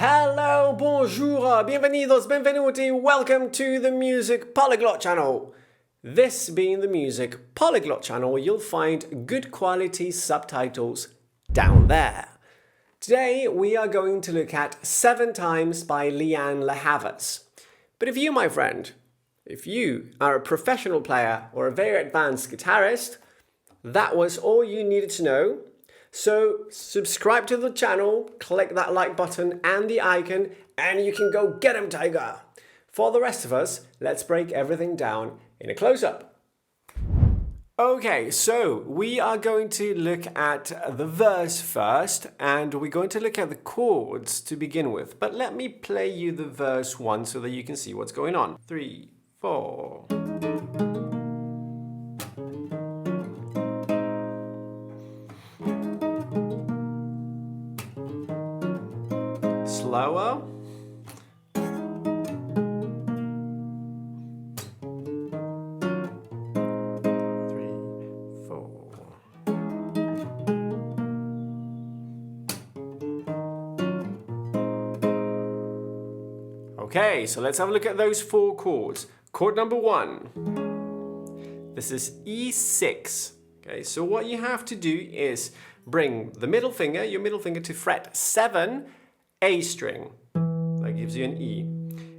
Hello, bonjour, bienvenidos, benvenuti, welcome to the Music Polyglot channel. This being the Music Polyglot channel, you'll find good quality subtitles down there. Today we are going to look at 7 Times by Lianne La Havas. But if you, my friend, if you are a professional player or a very advanced guitarist, that was all you needed to know. So subscribe to the channel, click that like button and the icon, and you can go get 'em, tiger. For the rest of us, let's break everything down in a close-up. Okay, so we are going to look at the verse first, and we're going to look at the chords to begin with. But let me play you the verse one so that you can see what's going on. 3, 4... Slower. 3, 4. Okay, so let's have a look at those 4 chords. Chord number 1. This is E6. Okay, so what you have to do is bring the middle finger, your middle finger, to fret 7, A string. That gives you an E.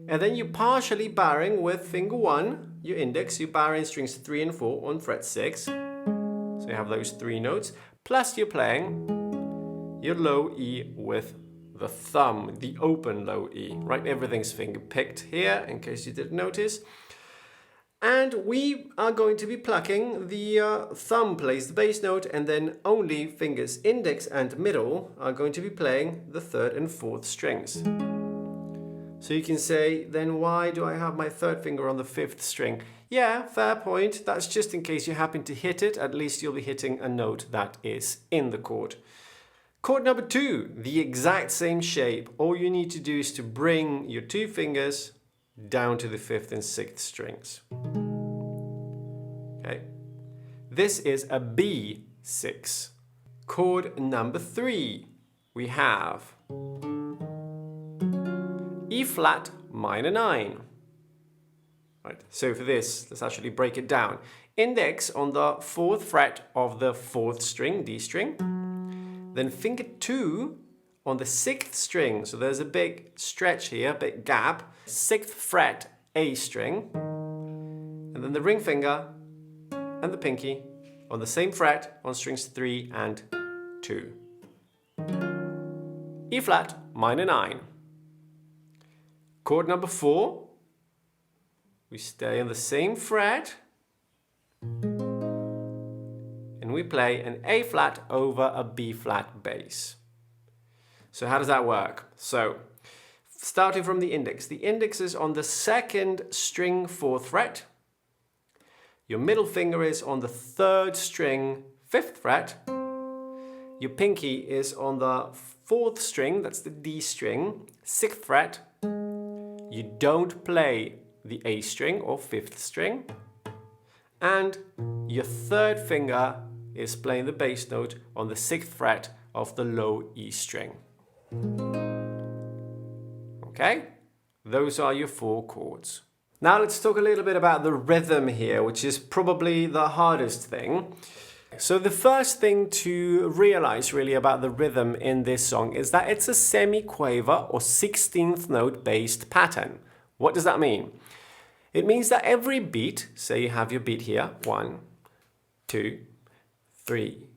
And then you're partially barring with finger 1, your index, you're barring strings 3 and 4 on fret 6. So you have those 3 notes. Plus you're playing your low E with the thumb, the open low E. Right, everything's finger picked here, in case you didn't notice. And we are going to be plucking the thumb plays the bass note, and then only fingers index and middle are going to be playing the 3rd and 4th strings. So you can say, then why do I have my 3rd finger on the 5th string? Yeah, fair point. That's just in case you happen to hit it. At least you'll be hitting a note that is in the chord. Chord number 2, the exact same shape. All you need to do is to bring your 2 fingers down to the 5th and 6th strings. Okay, this is a B6. Chord number 3, we have E flat minor 9. Right, so for this, let's actually break it down. Index on the 4th fret of the 4th string, D string. Then finger 2 on the 6th string, so there's a big stretch here, big gap. 6th fret, A string. And then the ring finger and the pinky on the same fret on strings 3 and 2. E flat minor 9. Chord number 4. We stay on the same fret. And we play an A flat over a B flat bass. So how does that work? So, starting from the index. The index is on the 2nd string 4th fret. Your middle finger is on the 3rd string 5th fret. Your pinky is on the 4th string, that's the D string, 6th fret. You don't play the A string or 5th string. And your 3rd finger is playing the bass note on the 6th fret of the low E string. Okay, those are your 4 chords. Now let's talk a little bit about the rhythm here, which is probably the hardest thing. So the first thing to realize really about the rhythm in this song is that it's a semi-quaver or 16th note based pattern. What does that mean? It means that every beat, say you have your beat here, 1, 2, 3,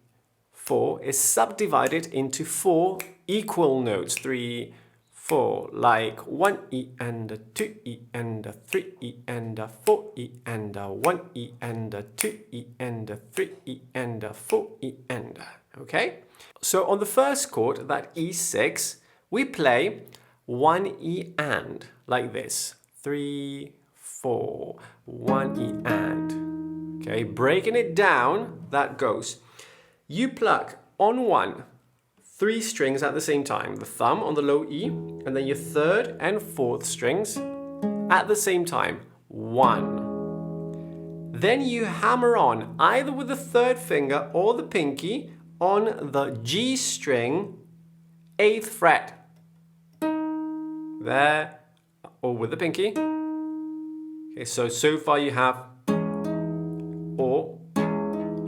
4, is subdivided into 4 equal notes, 3, 4, like 1 E and a 2 E and a 3 E and a 4 E and a 1 E and a 2 E and a 3 E and a 4 E and a, okay? So on the first chord, that E6, we play 1 E and, like this. 3, 4, 1 E and. Okay, breaking it down, that goes. You pluck on 1, 3 strings at the same time. The thumb on the low E, and then your 3rd and 4th strings at the same time. 1. Then you hammer on, either with the 3rd finger or the pinky, on the G string, 8th fret. There, or with the pinky. Okay, so far you have or,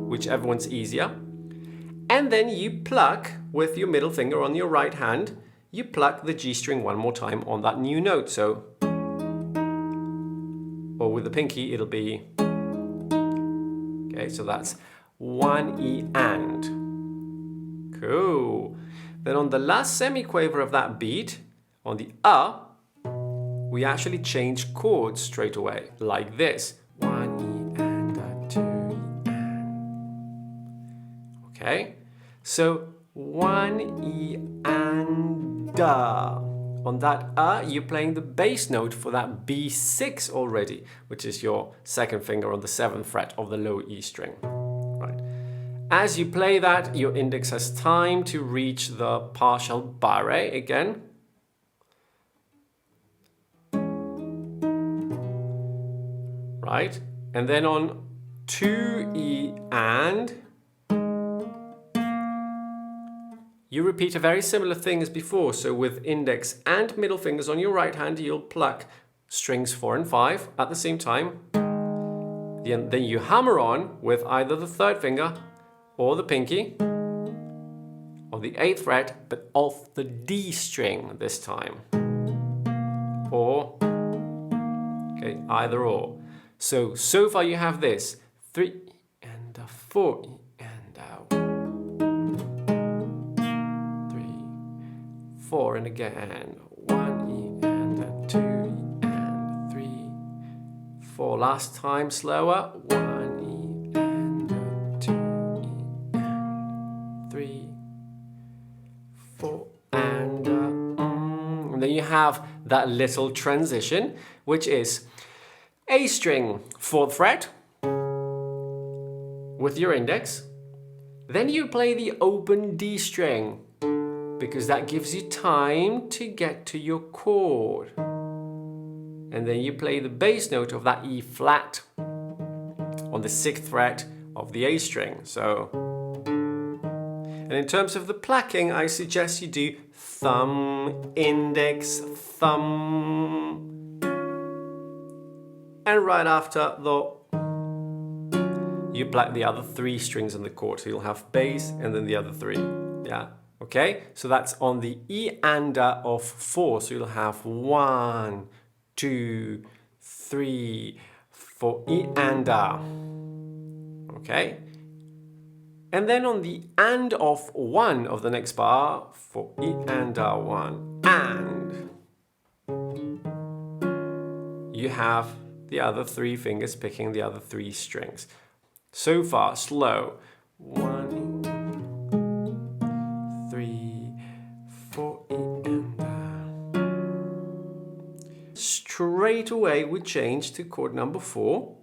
whichever one's easier. And then you pluck with your middle finger on your right hand, you pluck the G string one more time on that new note. So, or with the pinky, it'll be, okay, so that's 1 E and. Cool. Then on the last semiquaver of that beat, on the we actually change chords straight away, like this. 1 E and a 2 E and. Okay, so 1 E and da. On that you're playing the bass note for that B6 already, which is your 2nd finger on the 7th fret of the low E string. Right. As you play that, your index has time to reach the partial barre again. Right? And then on 2 E and, you repeat a very similar thing as before. So with index and middle fingers on your right hand, you'll pluck strings 4 and 5 at the same time. Then you hammer on with either the 3rd finger or the pinky on the 8th fret, but off the D string this time. Or, okay, either or. So far you have this. 3 and a 4 and a 3, 4 and again. 1 E and a 2 E and 3, 4. Last time slower. 1 E and a 2 E and 3, 4 and and then you have that little transition, which is A string, 4th fret with your index. Then you play the open D string because that gives you time to get to your chord. And then you play the bass note of that E flat on the 6th fret of the A string. So, and in terms of the plucking, I suggest you do thumb, index, thumb. And right after you pluck the other 3 strings on the chord. So you'll have bass and then the other 3. Yeah, okay? So that's on the E and A of 4. So you'll have 1, 2, 3, 4, E and A. Okay? And then on the and of 1 of the next bar, for E and A 1, and you have the other 3 fingers picking the other 3 strings. So far, slow. 1, 3, 4, E and A. Straight away we change to chord number 4.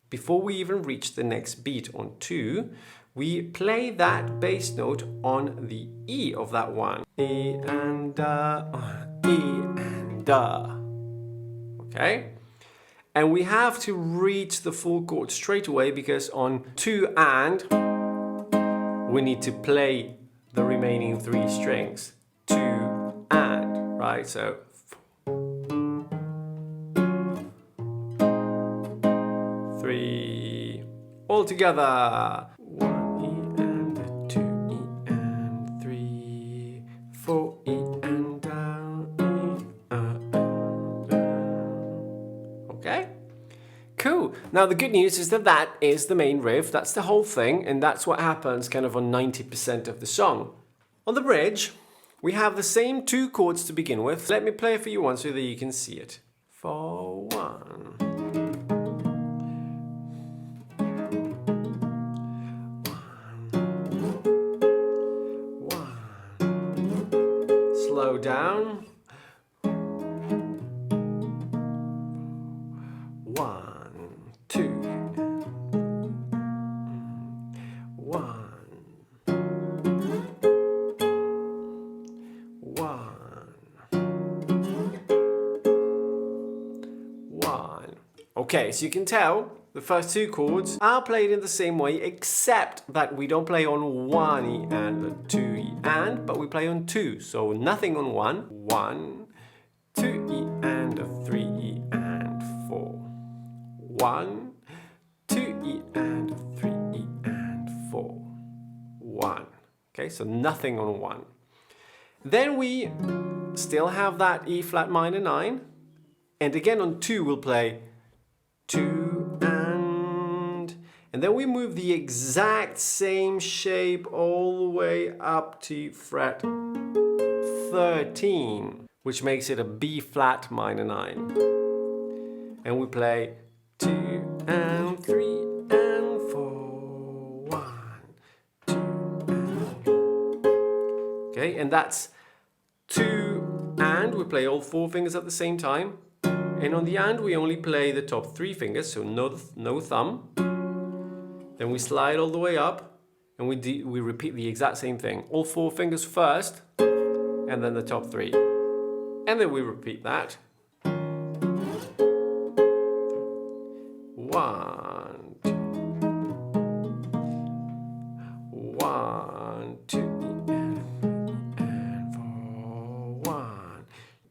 Before we even reach the next beat on 2, we play that bass note on the E of that one. E and A, E and A. Okay? And we have to reach the full chord straight away because on 2 and, we need to play the remaining 3 strings. 2 and, right? So, 3, all together. 1 E and a 2 E and 3, 4 E and down, Okay? Cool. Now the good news is that that is the main riff, that's the whole thing, and that's what happens kind of on 90% of the song. On the bridge, we have the same 2 chords to begin with. Let me play it for you once so that you can see it. 4, 1. Slow down. 1, 2. 1. 1. 1. Okay, so you can tell the first two chords are played in the same way, except that we don't play on 1 E and a 2 E and, but we play on 2. So nothing on 1. 1, 2 E and a 3 E and 4. 1, 2 E and 3 E and 4. 1. Okay, so nothing on 1. Then we still have that E flat minor 9. And again on 2 we'll play 2 and then we move the exact same shape all the way up to fret 13, which makes it a B flat minor 9. And we play 2 and 3 and 4, 1, 2 and 3. Okay, and that's 2 and we play all 4 fingers at the same time. And on the and we only play the top 3 fingers, so no thumb. Then we slide all the way up and we repeat the exact same thing. All 4 fingers first and then the top 3. And then we repeat that. 1, 2. 1, 2 and 4. 1,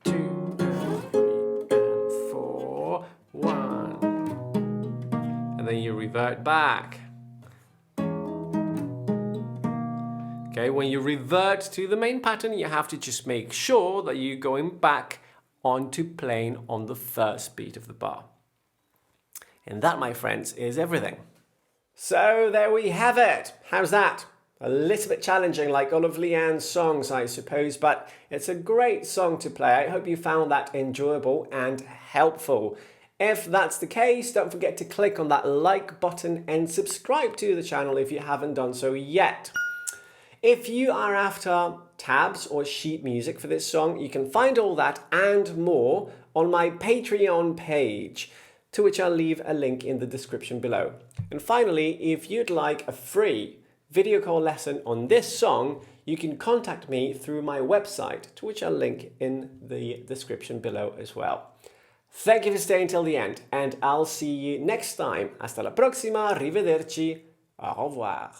2 and 3 and 4. 1. And then you revert back. Okay, when you revert to the main pattern, you have to just make sure that you're going back onto playing on the first beat of the bar. And that, my friends, is everything. So there we have it. How's that? A little bit challenging, like all of Lianne's songs, I suppose, but it's a great song to play. I hope you found that enjoyable and helpful. If that's the case, don't forget to click on that like button and subscribe to the channel if you haven't done so yet. If you are after tabs or sheet music for this song, you can find all that and more on my Patreon page, to which I'll leave a link in the description below. And finally, if you'd like a free video call lesson on this song, you can contact me through my website, to which I'll link in the description below as well. Thank you for staying till the end, and I'll see you next time. Hasta la próxima, arrivederci, au revoir.